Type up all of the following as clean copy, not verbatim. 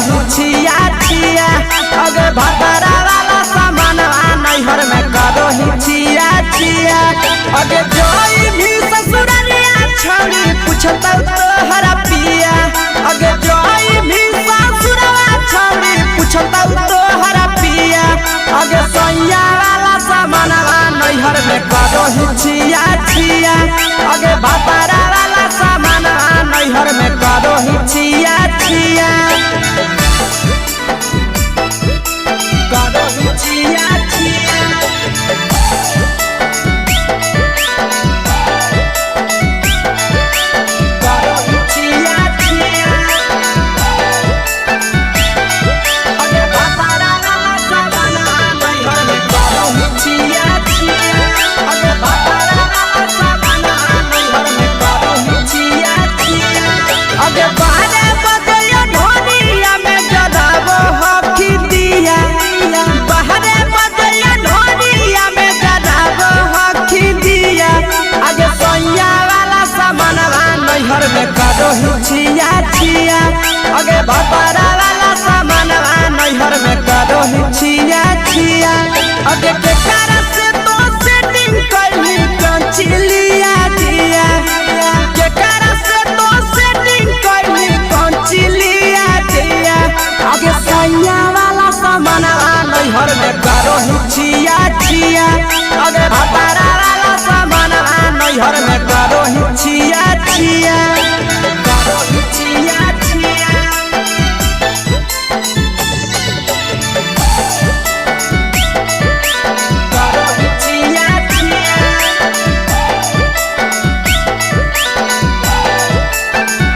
ही छिया छिया अगे भतरा वाला सामान नैहर में करो ही छिया छिया अगे जोई भी ससुररिया छोड़ी पूछता तोहरा पिया अगे जोई भी ससुरवा छोड़ी पूछता तोहरा पिया अगे सैया वाला सामान नैहर में करो ही छिया छिया अगे भतरा वाला सामान नैहर में करो ही छिया छिया करो ही छिया छिया करो ही छिया छिया अगे भतरा वाला सामान नैहर में करो ही छिया छिया अगे भतरा वाला सामान नैहर में करो ही छिया छिया अगे बारे बदलिया ढोलिया में जलावो हकी दिया बाहरे बदलिया ढोलिया में जलावो हकी दिया अगे सैया वाला सामान नैहर में करो ही छिया छिया अगे भतरा वाला सामान नैहर में करो ही छिया छिया अगे के कारण से तो सेटिंग करनी कंचिलिया दिया के कारण से तो सेटिंग करनी कंचिलिया दिया अगे सैया वाला सामान नैहर में करो ही छिया छिया अगे भतरा वाला सामान नैहर में करो ही छिया छिया करो ही छिया छिया करो ही छिया छिया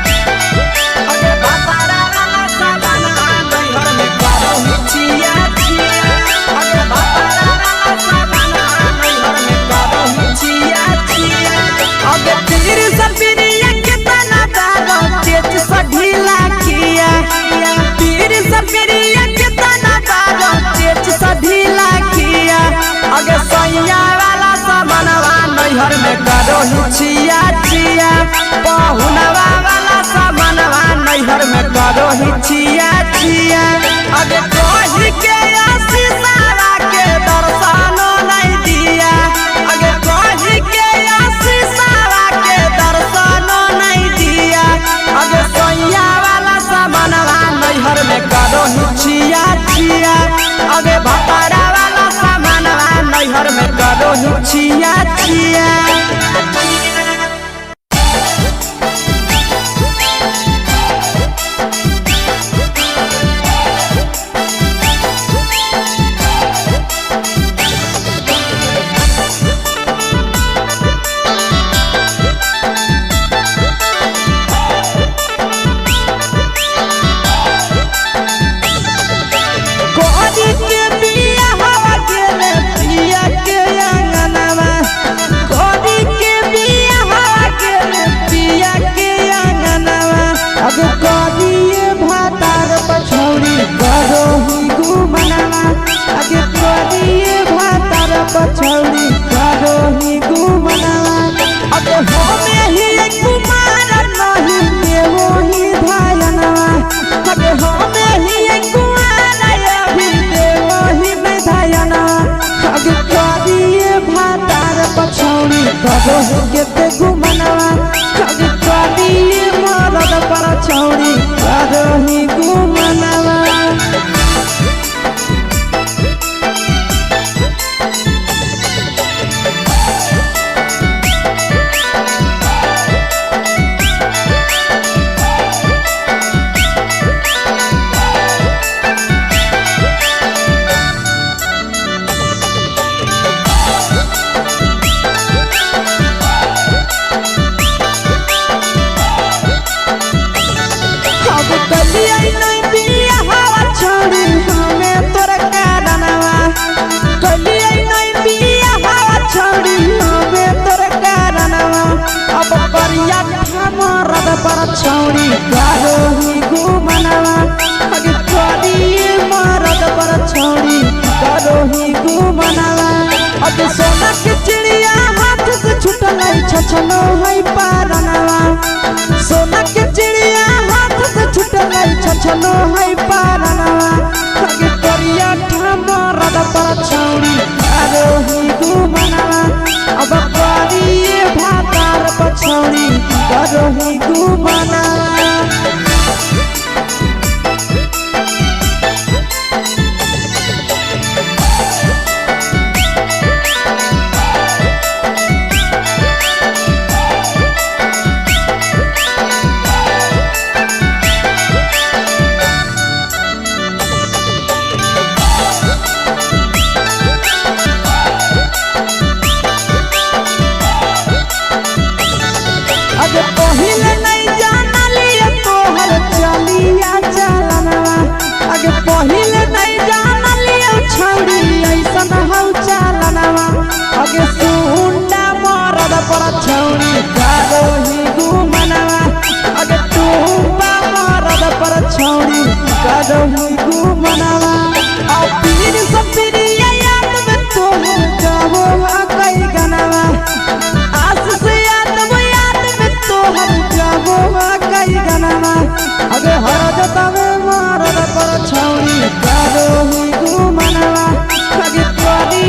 अगे भतरा वाला सामान नैहर में करो ही छिया छिया अगे भतरा वाला सामान नैहर में करो ही छिया छिया अगे तीर सबिरिया कितना दादा तेज से ढीला किया तीर सबिरिया कितना दादा तेज से ढीला किया अगे सैया वाला सामान नैहर में करो ही छिया छिया पहुनवा वाला सामान नैहर में करो ही छिया छिया अगे कही के आशीषवा के दर्शनो नहीं दिया अगे कही के आशीषवा के दर्शनो नहीं दिया अगे सैया वाला सामान नैहर में करो ही छिया छिया अगे भतरा वाला सामान नैहर में करो ही छिया छिया कोरी के बिया हवा गेले पिया के अंगनवा कोरी के बिया हवा गेले पिया के अंगनवा अब कोरिए भातार पछौड़ी करो ही गुमनवा अब कोरिए भातार पछौड़ी करो ही गुमनवा अब होमे ही कुमार नहीं देवो ही धायनवा अब होमे ही कुमार अभी देवो ही धायना अब कोरिए भातार पछौड़ी करो ही केते गुमनवा अब कोरिए मरद पर छौड़ी करो ही गुमनवा अब कलिया नहीं बिया हवा छोड़ी हमें तोरा कारणवा कलिया नहीं बिया हवा छोड़ी हमें तोरा कारणवा अब परिया मरद पर छौड़ी करो ही गुमनवा अगे कोरिए मरद पर छौड़ी करो ही गुमनवा अगे सोना के चिड़िया हाथ से छूटल छछनो है पारनवा सोना के चिड़िया हाथ से छूटल छछनो है पर छौरी कारोही घुमनवा अगे तू मरद पर छौरी कारोही घुमनवा आ पीर सपरी याद में तो जाबो कई गनवा आस से याद में तो हम जाबो कई गनवा अगे हर जतवे मरद पर छौरी कारोही घुमनवा अगे तोरी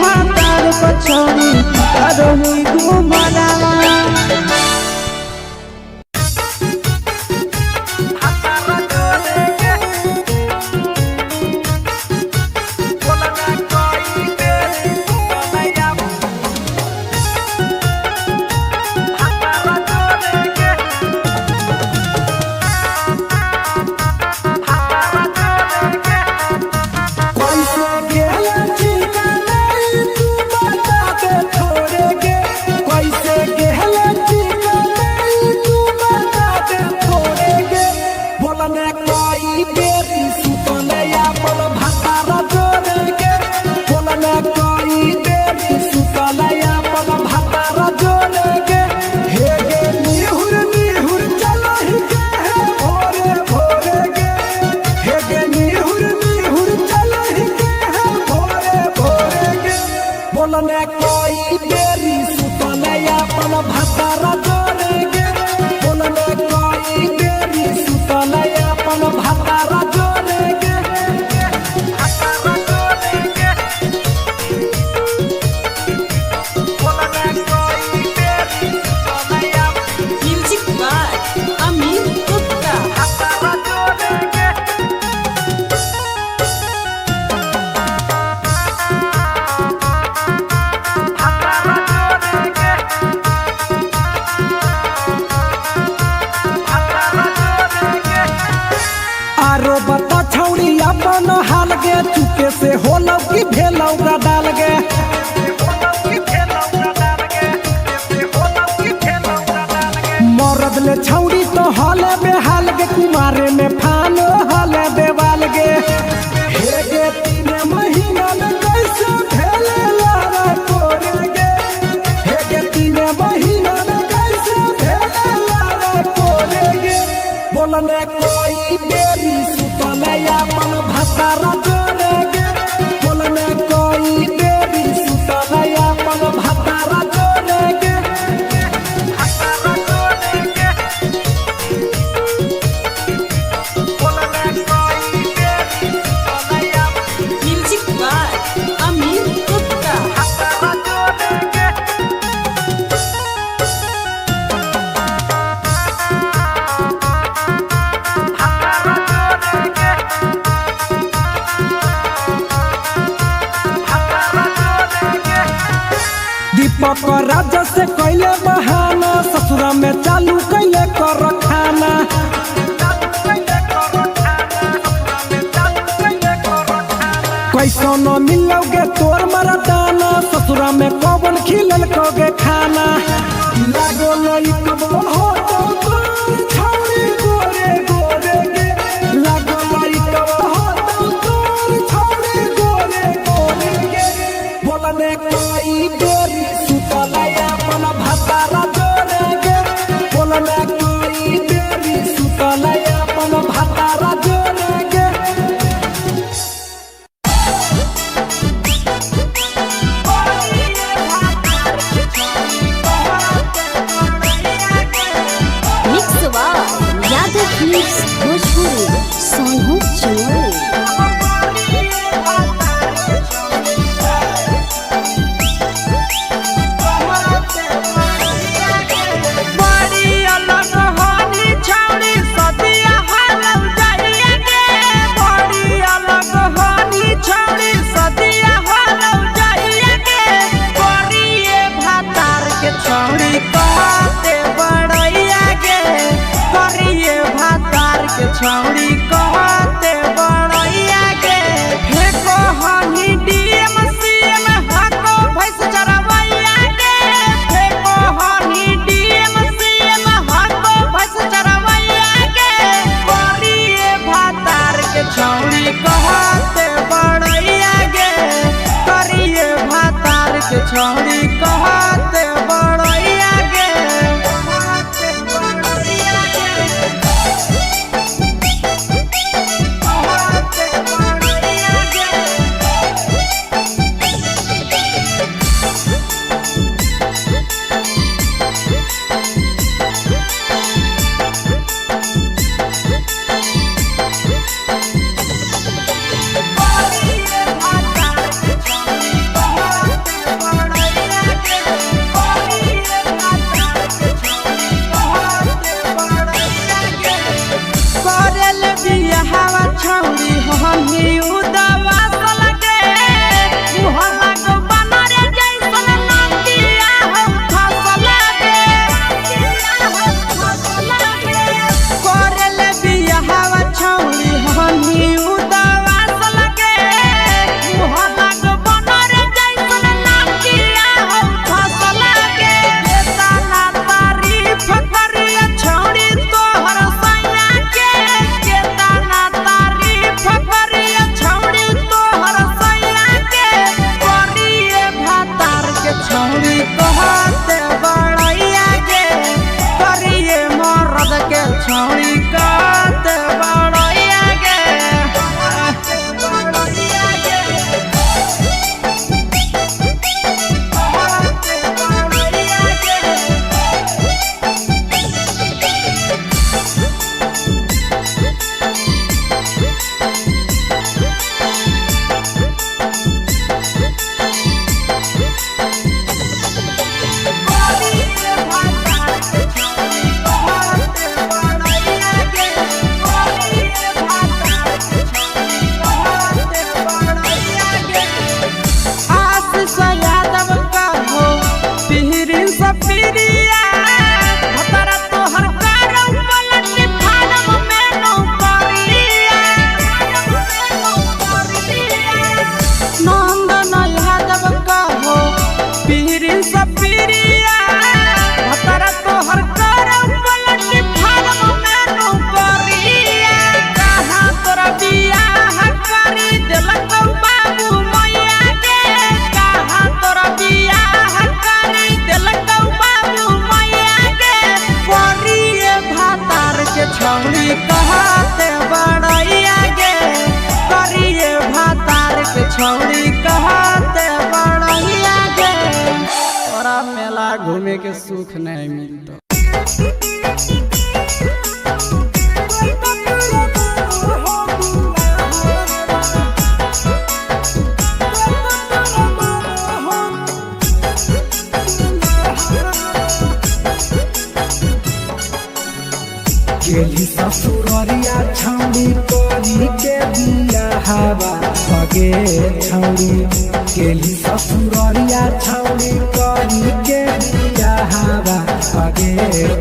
भातार पर छौरी कारोही घुमनवा चुके से होलौ की भेलौ का डाल गे मरद ले छौड़ी तो हले बेहाल गे कुमारे में फान हले देवाल गे हे गे 3 महीना में कैसे भेले लारा कोरे गे हे गे 3 महीना में कैसे भेले लारा कोरे गे बोलने कोई बेरी सुतले अपन भतारा राजा से कैले बहाना ससुरा में चालू कैले कर खाना कैसो न मिलोगे तोर मरदाना ससुरा में कौन खिलल कोगे खाना लागो लई कब हो तो छौरी गोरे गोरे गे लागो लई कब हो तो छौरी गोरे गोरे गे बोलने कोई बेरी भतारा जोरे गे बोलने कोई बेरी सुतले अपन भतारा जोरे गे मिक्सवा यादव फिल्म्स भोजपुरी सोनू चोरी छौड़ी कहते बड़ैया के फेको हनी डीएम सीएम हको भैंस चरवैया के फेको हनी डीएम सीएम हको भैंस चरवैया के करिए भातार के छौड़ी कहते बड़ैया के करिए भातार के छौड़ी कहते बड़ैया करिया भतरा तोहर कारम पलट फारम में नौकरिया नंद नल्हा जब कहो पीरी सपीरिया भतरा तोहर कारम पलट फारम में नौकरिया कहाँ तोरा बियाह करी देलक बाबू मैया के कहाँ तोरा बियाह करी देलक बाबू मैया के करिए भातार के छौरी कहते बड़ैया गे करिए भातार के छौरी कहते बड़ैया गे तोरा मेला घूमे के सुख नहीं मिलता गेली ससुररिया छौड़ी करी के बिया हवा बगे छौड़ी गेली ससुररिया छौड़ी करी के बिया हवा बगे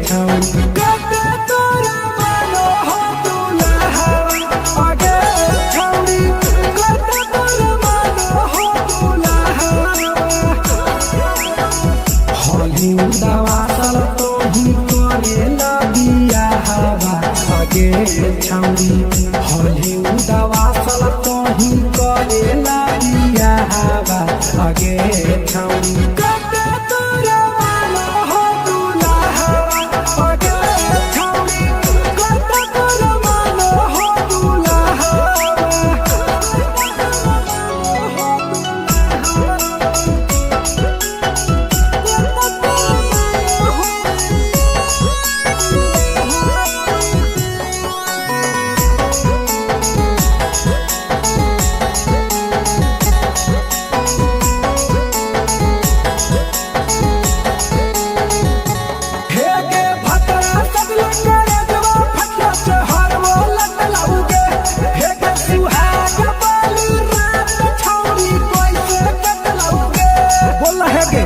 छौड़ी कते तोरा मानो हो दुल्हा बगे छौड़ी कते तोरा मानो हो दुल्हा होली दवा सल तो ही करे लबिया हवा बगे छौड़ी होली दवा सल तो ही करे लबिया हवा बगे छौड़ी कते तोरा मानो हो दुल्हा बगे छौड़ी कते तोरा मानो हो दुल्हा हेगे भतरा सब लंगरे जवा फटला से हर वो लट लाऊगे हेगे सुहाग बाली रात छौरी कोई से कट लाऊगे बोल हेगे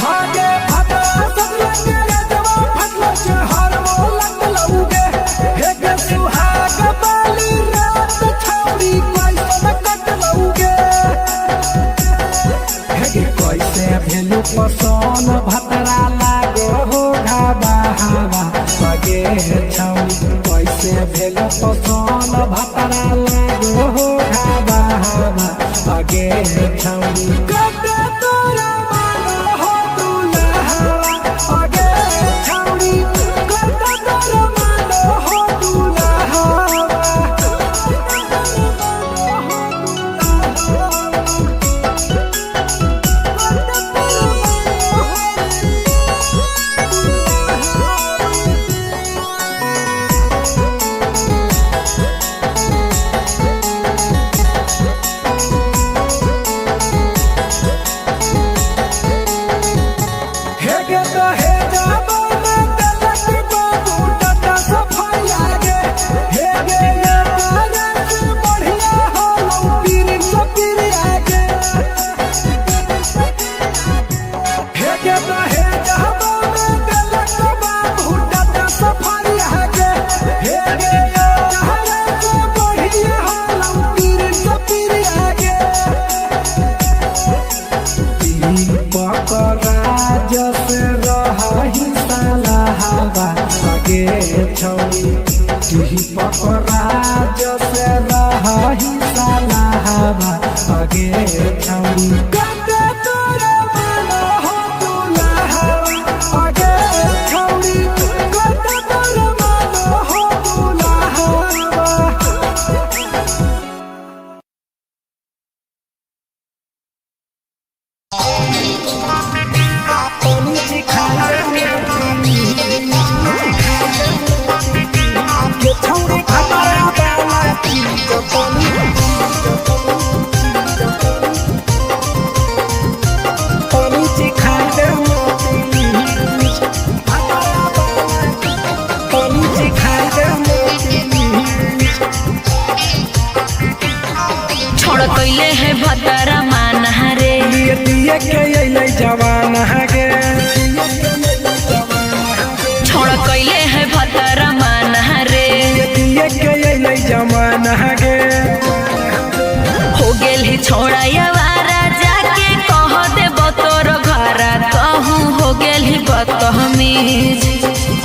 हागे भतरा सब लंगरे जवा फटला से हर वो लट लाऊगे हेगे सुहाग बाली रात छौरी कोई से कट लाऊगे हेगे कैसे भेलू पसन भतरा लागो हो घाबा हवा बगे छौड़ी कैसे भेलू पसन भतरा लागो हो घाबा हवा बगे छौड़ी कते तोरा मानो हो दुल्हा बगे छौड़ी कते तोरा मानो हो दुल्हा हेगे तो हे जाबो में तलक बाबू टटा सफाई आगे हेगे ये तारा से बढ़िया हो लो पीरी सपीरी आगे हेगे तो हे जाबो में तलक बाबू टटा सफाई आगे हेगे ये तारा से बढ़िया हो लो पीरी सपीरी आगे पकड़ा जस रही साला हवा बगे छौड़ी तुही पकड़ा जस रही साला हवा बगे छौड़ी कते तोरा मानो हो दुल्हा बगे छौड़ी कते तोरा मानो हो दुल्हा गेली छोड़ायावारा जाके कह देब तोर घरा कहूँ हो गेली बदतमीज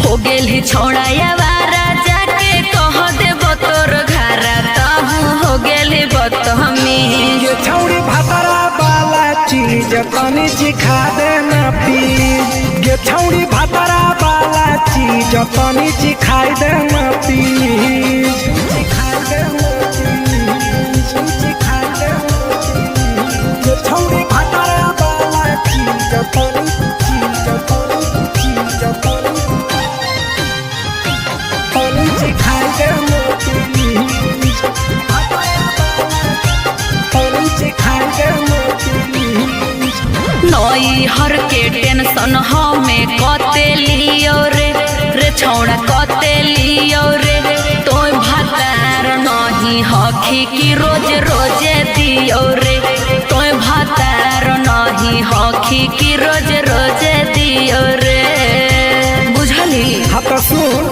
हो गेली छोड़ायावारा जाके कह देब तोर घरा कहूँ हो गेली बदतमीज। ये छौड़ी भातरा वाला चीज तनी चिखा देना प्लीज। ये छौड़ी भातरा वाला चीज तनी चिखाई देना प्लीज। चिखाई देना प्लीज, चिखाई देना प्लीज। ये छौड़ी भातरा वाला चीज तनी चिखाई देना प्लीज। नई हर के टेंशन हमें कते लियो रे छौड़ा कते लियो रे तोय भातार नहीं हखी की रोज रोजे दियो रे तोय भातार नहीं हखी की रोज रोजे दियो रे बुझली। हाँ तो सुन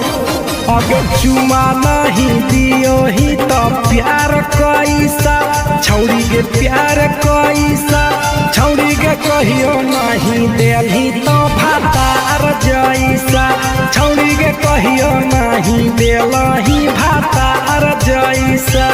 अगर चुमा नहीं दियो ही तो प्यार कैसा छौड़ी के प्यार कैसा छौड़ी के कहियो नहीं देली तो भातार जैसा छौड़ी के कहियो नहीं देलही भातार जैसा।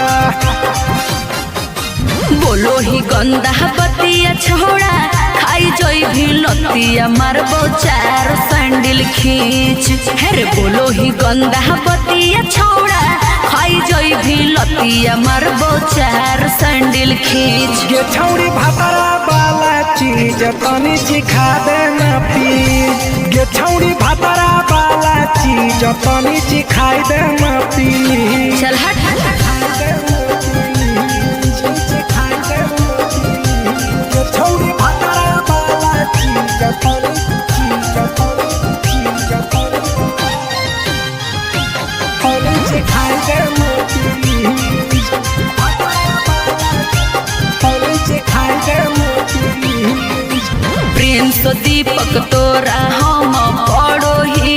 बोलो ही गंदा बतिया छोड़ा खाई जोई भी लतिया मारबो चार सैंडल खींच हेरे बोलो ही गंदा बतिया छोड़ा खाई जोई भी लतिया मारबो चार सैंडल खींच। ये छौड़ी भातरा वाला चीज तनी चिखा देना प्लीज। ये छौड़ी भातरा वाला चीज तनी चिखाई देना प्लीज। चल हट छौड़ी भातरा वाला चीज तनी चिखाई देना प्लीज। तनी चिखाई देना प्लीज। प्रिंस दीपक तोरा हम पड़ो ही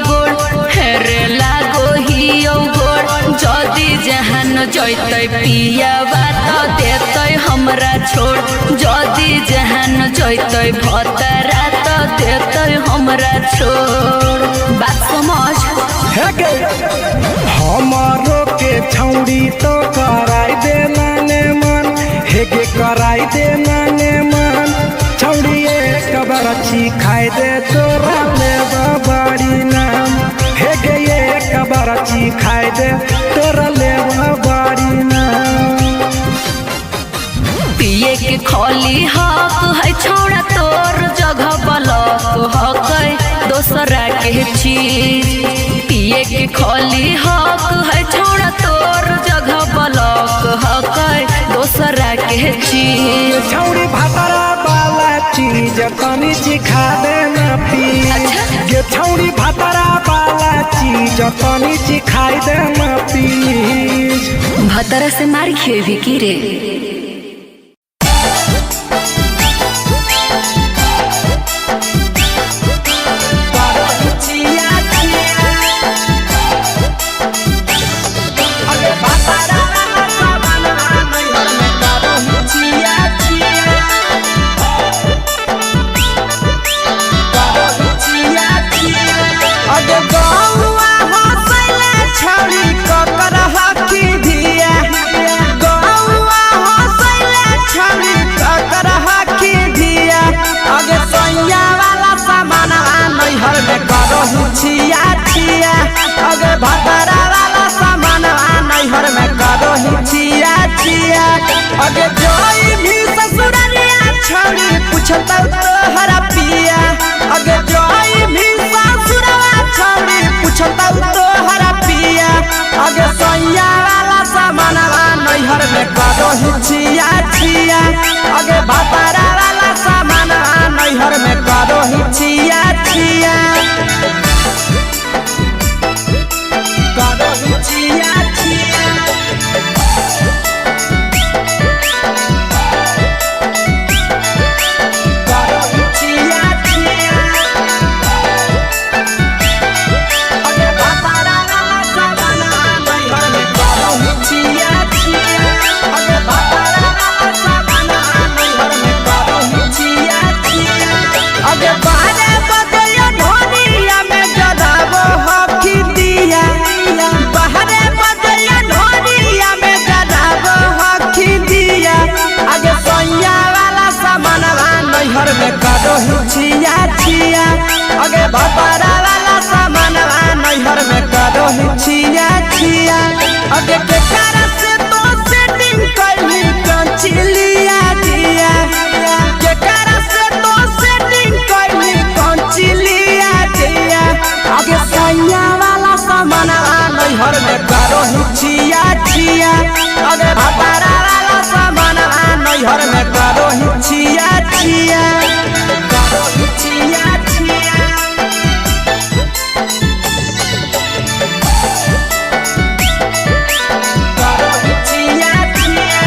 गोड़ हेरे लागो ही गोड़ जदी जहान जैतै पिया बात देतै हमरा छोड़ जदी जहान जैतै भतरा तो देतै हमरा छोड़ बात समझ। हमारो के छौड़ी तो कराई देना ने मन हेगे कराई देना ने मन छौड़ी एक बार चिखाई दे तोरा लेब बड़ी नाम हेगे एक बार चिखाई दे तोरा लेब बड़ी नाम। पिए के खोली हक है छोड़ा तोर जगह बलक हक दोसरा के चीज पिए के खोली हक है छोड़ा तोर जगह बलक हक दोसरा के चीज। छौड़ी भातरा वाला चीज तनी चिखा देना प्लीज। ये छौड़ी भातरा वाला चीज तनी चिखाई देना प्लीज। भतरा से मार खेबी की रे छिया छिया अगे भतरा वाला सामान नैहर में करो ही छिया छिया अगे जोई भी ससुरालिया छौड़ी पूछता तोहरा पिया अगे जोई भी ससुरवा छौड़ी पूछता तोहरा पिया अगे सैया वाला सामान नैहर में करो ही छिया छिया अगे भतरा वाला सामान नैहर में करो ही छिया छिया छिया छिया छिया छिया बापारा वाला सामानवा नैहर में करो ही छिया छिया अगे के cara से तो सेटिंग कैली कंचिलिया दिया के cara से तो सेटिंग कैली कंचिलिया दिया अगे सैया वाला सामानवा नैहर में करो ही छिया छिया अगे बापारा वाला सामानवा नैहर में करो ही छिया छिया करो ही छिया छिया करो ही छिया छिया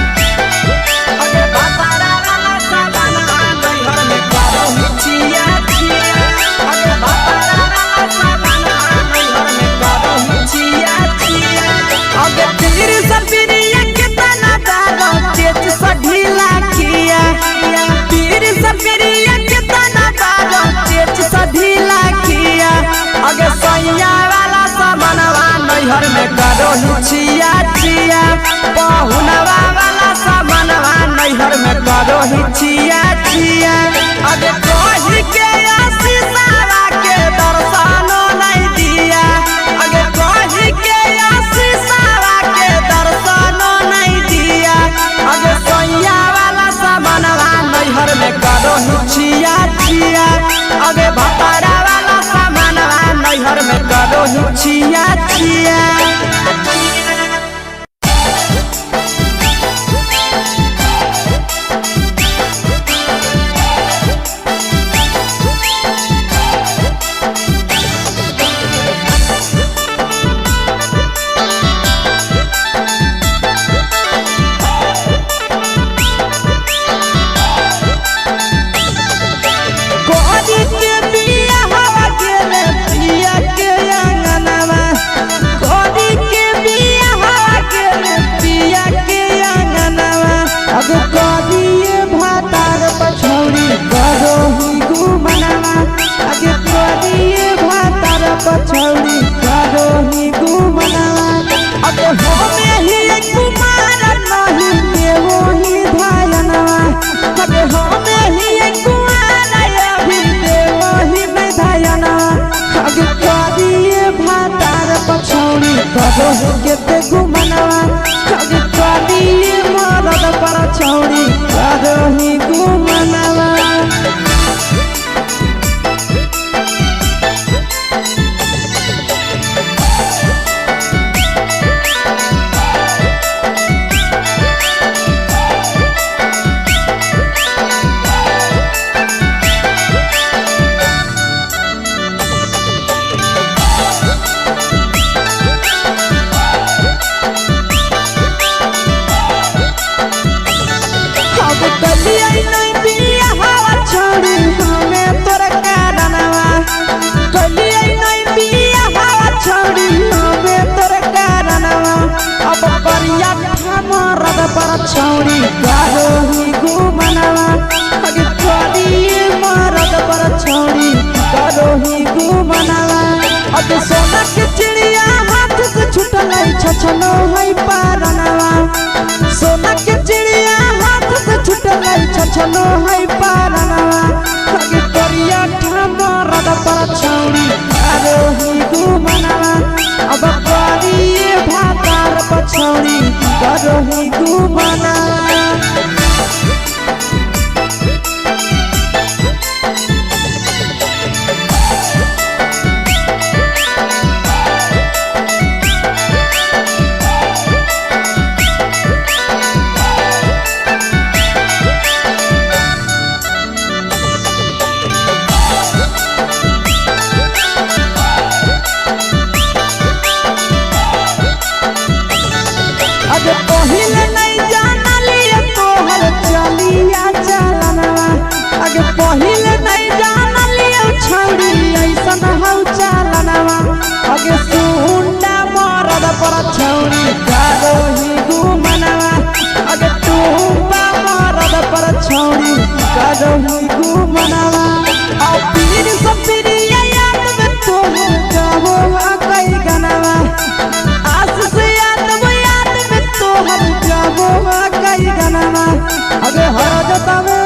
अगे बापारा वाला सामानवा नैहर में करो ही छिया छिया अगे बापारा वाला सामानवा नैहर में करो ही छिया छिया अगे तीर सपिरिया कितना दारो तेज सढीला किया तीर सपिरिया कितना दारो तेज सढीला किया अगे सैया वाला सामानवा नैहर में करो ही छिया छिया पहुनवा वाला सामानवा नैहर में करो ही छिया छिया अगे कही के आशीषवा के दर्शनो नहीं दिया अगे कही के आशीषवा के दर्शनो नहीं दिया अगे सैया वाला सामानवा नैहर में करो ही छिया छिया अगे भतारा वाला सामानवा नैहर में करो ही छिया छिया कोरी के बिया हवा गेले पिया के अंगनवा कोरी के बिया हवा गेले पिया के अंगनवा अब कोरिए भातार पछौड़ी करो ही गुमनवा अगे कोरिए भातार पछौड़ी करो ही गुमनवा अब होमे ही कुमार नहीं देवो ही धायनवा अब होमे ही कुमार अभी देवो ही नहीं धायना अगे कोरिए भातार पछौड़ी करो ही केते गुमनवा अगे कोरिए मरद पर छौड़ी करो ही गुमनवा अब कलिया नहीं बिया हवा छोड़ी हमें तोर कारणवा कलिया नहीं बिया हवा छोड़ी हमें तोर कारणवा अब परिया मरद पर छौड़ी करो ही गुमनवा अगे कोरिए मरद पर छौड़ी करो ही गुमनवा अब सोना के चिड़िया हाथ से छूटल छछनो है पारनवा सोना के चिड़िया हाथ से छूटल छछनो है पारनवा अगे कोरिया मरद पर छौड़ी करो ही गुमनवा अब कोरिए भातार पछौड़ी करो ही गुमनवा अगे पहिले नहीं जानलिए तोहर चलिया चलनवा अगे पहिले नहीं जानलिए छौड़ी ऐसन हौ चलनवा अगे सुंडा मरद पर छौड़ी करो ही गुमनवा अगे टूपा मरद पर छौड़ी करो ही गुमनवा और पीर सब पीरिया याद में तोहर कहो कई गनवा आस से याद में तोहर कहो कई गनवा अगे हर जतावे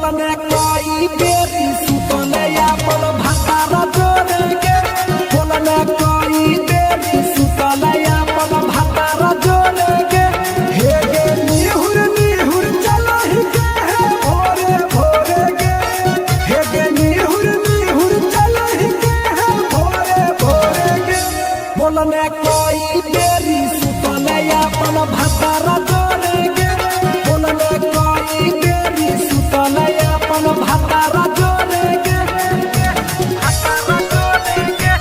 बोलने कोई बेरी सुतले अपन भातार जोरे के बोलने कोई बेरी सुतले अपन भातार जोरे के हे गे निहुर निहुर चलहि के है भोरे भोरे के हे गे निहुर निहुर चलहि के है भोरे भोरे के बोलने कोई बेरी सुतले अपन भातार जोरे के बोलने कोई बेरी सुतले अपन भातार जोरे के भातार जोरे के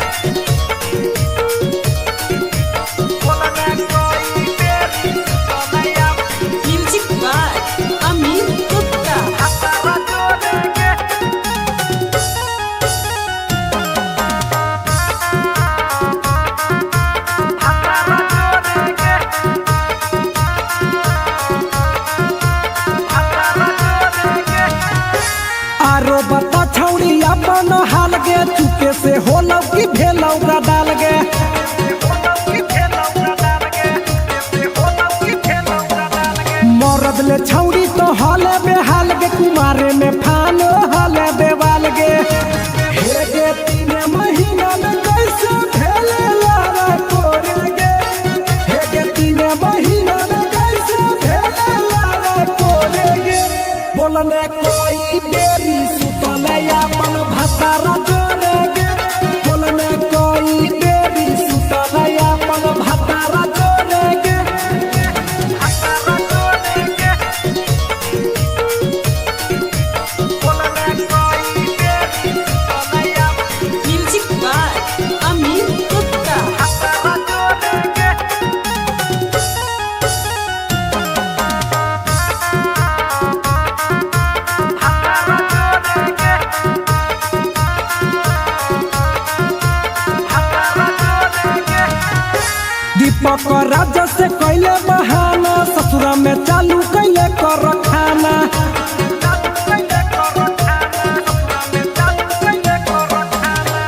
बोलने कोई बेरी सुतले अपन म्यूजिक बाय अमीर गुप्ता। भातार जोरे के आरो बता छौड़ी अपन हाल गे चुके से होलौ की भेलौ का डाल गे मरद ले छौड़ी तो हले बेहाल गे कुमारे में फान हले बेवाल गे हे गे 3 महीना में कैसे भेले लारा कोरे गे हे गे 3 महीना में कैसे भेले लारा कोरे गे बोलने कोई बेरी सुतले अपन भातार जोरे गे बोलने कोई बेरी सुतले अपन भातार जोरे गे भातार जोरे गे बोलने कोई बेरी सुतले अपन म्यूजिक बाय अमीर गुप्ता। भातार जोरे गे दीपक राजा से कैले बहाना ससुरा में चालू कैले कर खाना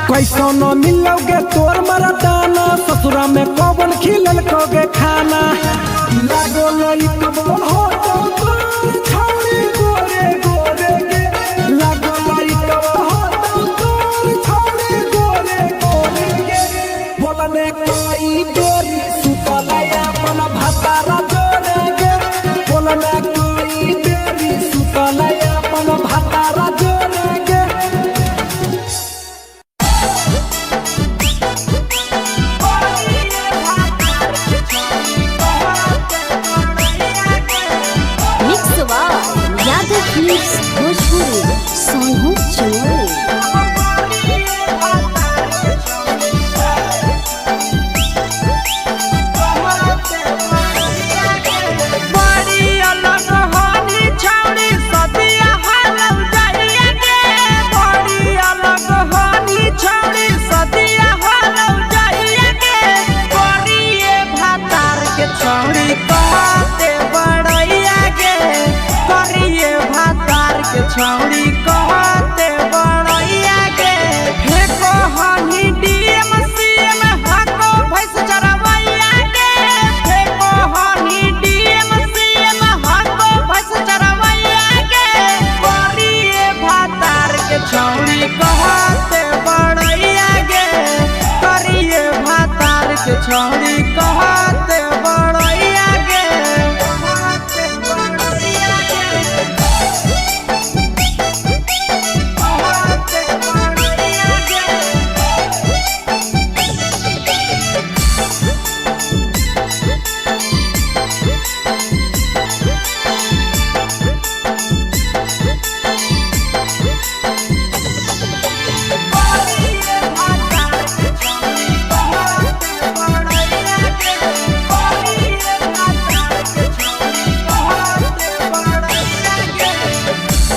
कैसो न मिलोगे तोर मरदाना ससुरा में कौन खिलल कोगे खाना लागो लई कबो हो तो तोर छौड़ी गोरे गोरे गे लागो लई कबो हो तो तोर छौड़ी गोरे गोरे गे बोलने कोई बेरी सुतले अपन भातार जोरे गे बोलने कोई बेरी सुतले अपन भातार जोरे गे mix by Yadav films Bhojpuri Sonu Chamoli. बड़ी अलग हानी छौड़ी सदिया हालौ जाइया के बड़ी अलग हानी छौड़ी सदिया हालौ जाइया के करिए भातार के छौड़ी कहते बड़ैया के करिए भातार के छौड़ी कहते बड़ैया के हे कहानी डीएम सीएम हाको भैंस चरवैया के हे कहानी डीएम सीएम हाको भैंस चरवैया के करिए भातार के छौड़ी कहते बड़ैया के करिए भातार के छौड़ी कहते बड़ैया के कहते बड़ैया के कहते बड़ैया के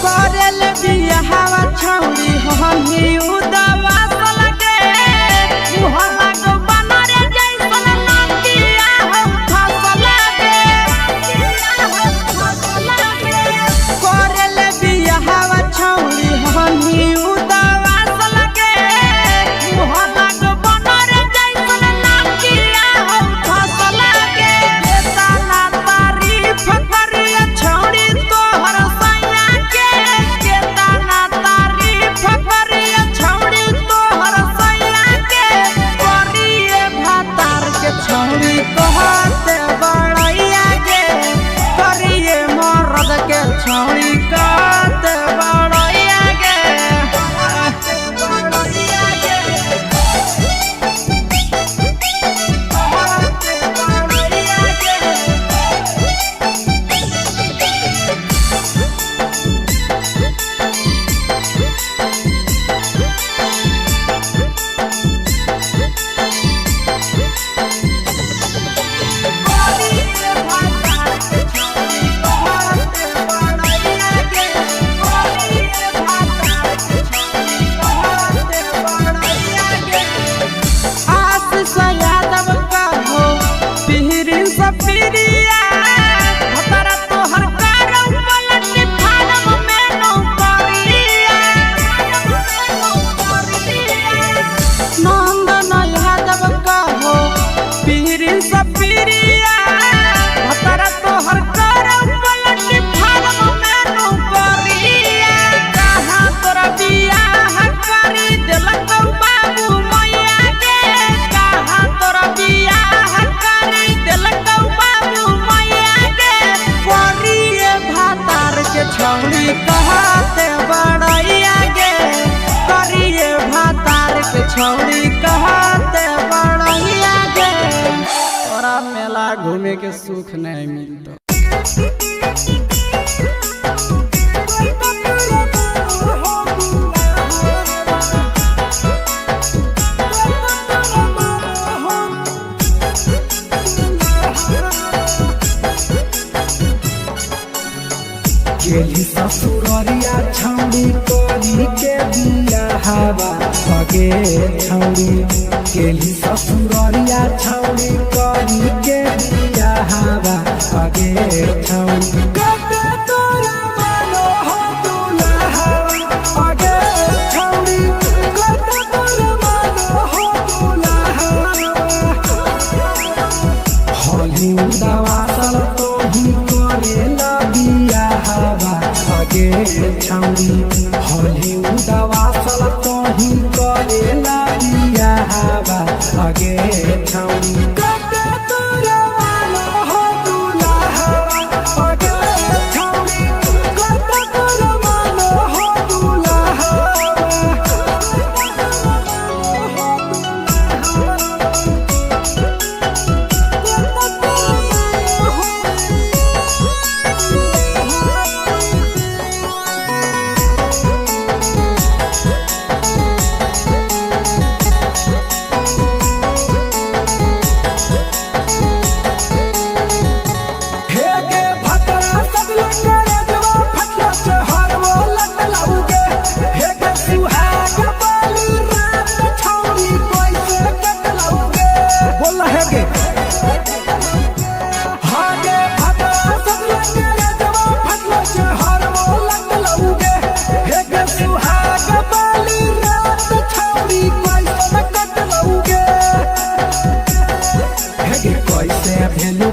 करल बिया हवा छौड़ी हम ही उदवा लगे मुहल्ला को बनरे जैसन नातिया हम फसल लगे करल बिया हवा छौड़ी हम ही उदवा लगे मुहल्ला को बनरे जैसन नातिया हम फसल लगे तारीफ करिया छौड़ी तोहर सैया के में के सुख नहीं मिलता। गेली ससुररिया छौड़ी करी के बिया हवा भगे छौड़ी। गेली ससुररिया छौड़ी करी के बिया हवा भगे छौड़ी। कते तोरा मानो हो दुल्हा भगे छौड़ी। कते तोरा मानो हो दुल्हा होली उदावासल तो ही करेला बिया हवा भगे छौड़ी। होली उदावासल तो ही करेला बिया हवा भगे छौड़ी। कते तोरा मानो हो दुल्हा भगे छौड़ी। कते तोरा मानो हो दुल्हा।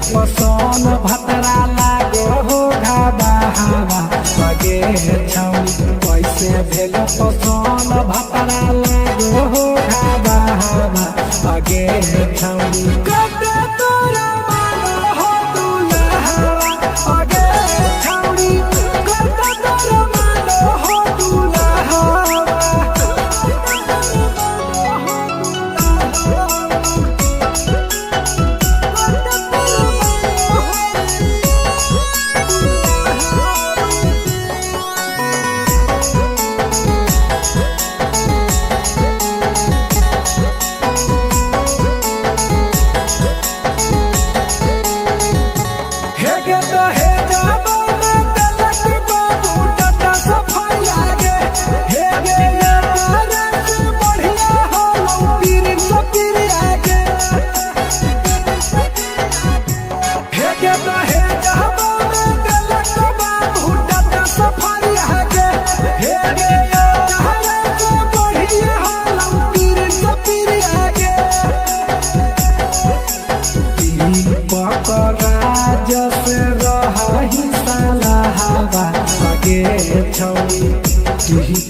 पसन भतरा लागो हो घाबा हवा भगे छौड़ी। कैसे भेलो पसन भतरा लागो हो घाबा हवा भगे छौड़ी। कते तोरा मानो हो दुल्हा भगे छौड़ी। कते तोरा मानो हो दुल्हा।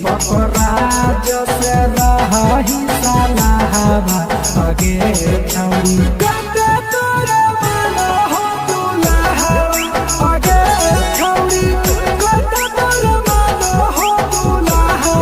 पकराज से रही साला हवा भगे छौड़ी। कते तोरा मानो हो दुल्हा भगे छौड़ी। कते तोरा मानो हो दुल्हा।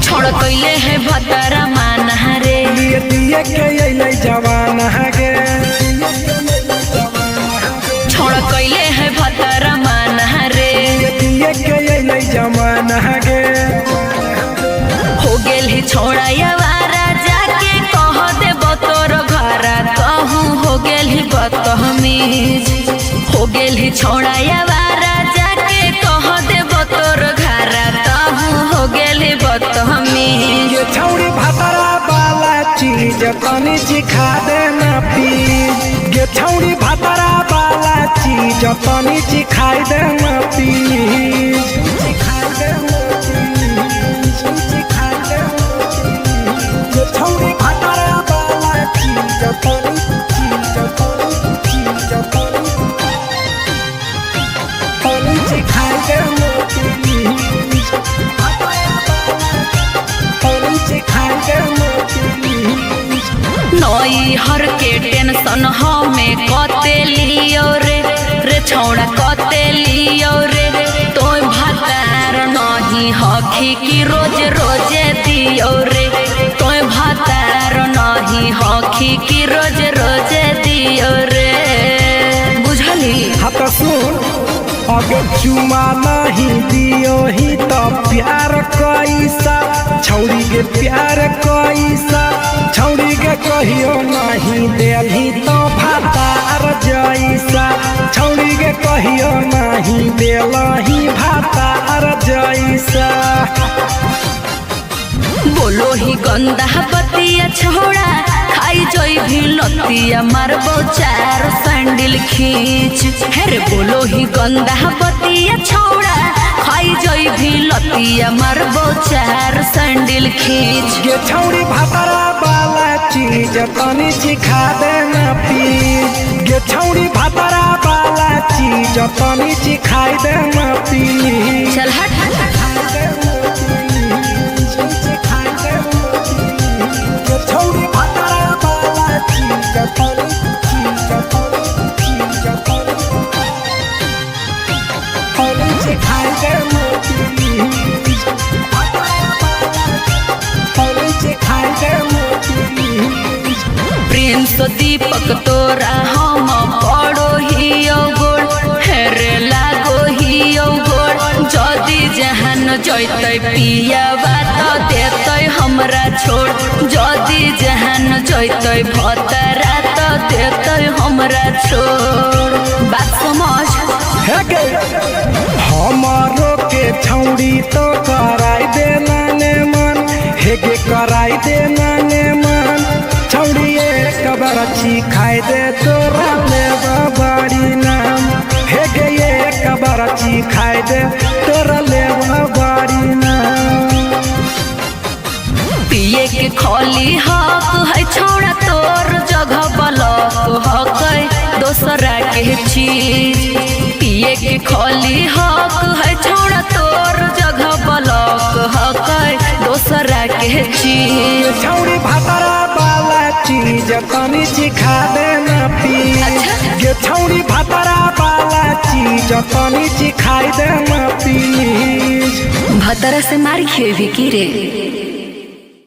छोड़ कैले है भतरा माना रे। दिए के अइलै जवान गे। छोड़ कैले है भतरा माना रे। दिए के अइलै जवान गे। हो गेल ही छोड़ा यावारा जाके कह देब तोर घरा कहूँ हो गेल ही बदतमीज। हो गेल ही छोड़ा यावारा जाके कह देब तोर घरा कहूँ हो गेल ही बदतमीज। ये छौड़ी भतरा वाला चीज तनी सिखा देना प्लीज। ये छौड़ी भतरा वाला चीज तनी सिखा देना प्लीज। सिखा देना प्लीज। सिखा देना प्लीज। ये छौड़ी भतरा वाला चीज दे मोती होली से खाई दे मोती नई हर के टेंशन हमें कते लियो रे छौड़ा कते लियो रे तोय भातार नहीं हखी की रोज रोजे दियो रे तोय भातार नहीं हखी की रोज रोजे दियो रे बुझली। हाँ तो सुन अगर चुमा नहीं दियो ही तो प्यार कैसा छौड़ी के प्यार कैसा छौड़ी के कहियो नहीं देली तो भातार जैसा छौड़ी के कहियो नहीं देलही भातार जैसा। बोलो ही गंदा बतिया छोड़ा खाई जोई भी लतिया मारबो चार सैंडल खींच हेरे बोलो ही गंदा बतिया छोड़ा खाई जोई भी लतिया मारबो चार सैंडल खींच। ये छौड़ी भातारा वाला चीज तनी सिखा देना प्लीज ये छौड़ी भातारा वाला चीज तनी सिखाई देना प्लीज। चल हट छौड़ी भातारा वाला चीज तनी सिखाई देना प्लीज सिखाई देना प्लीज। प्रिंस दीपक तोरा हम पड़ो ही गोड़ हेरे लागो ही गोड़ जदी जहान जैतै पिया बात देतै हमरा छोड़ जदी जहान जैतै भतरा तो देतै हमरा छोड़ बात समझ। हमारो के छौड़ी तो कराई देना ने मन हेगे कराई देना ने मन छौड़ी एक बरछी खाई दे तोरा ले बाड़ी नाम हेगे एक बरछी खाई दे तोरा ले बाड़ी नाम। पिए के खोली हक है छोड़ा तोर जगह बलक हक दोसरा के चीज पिए के खोली हक है छोड़ा तोर जगह बलक हक दोसरा के चीज। छौड़ी भातारा वाला चीज तनी सिखा देना प्लीज ये छौड़ी भातारा वाला चीज तनी सिखाई देना प्लीज। भतरा से मार खेबी की रे।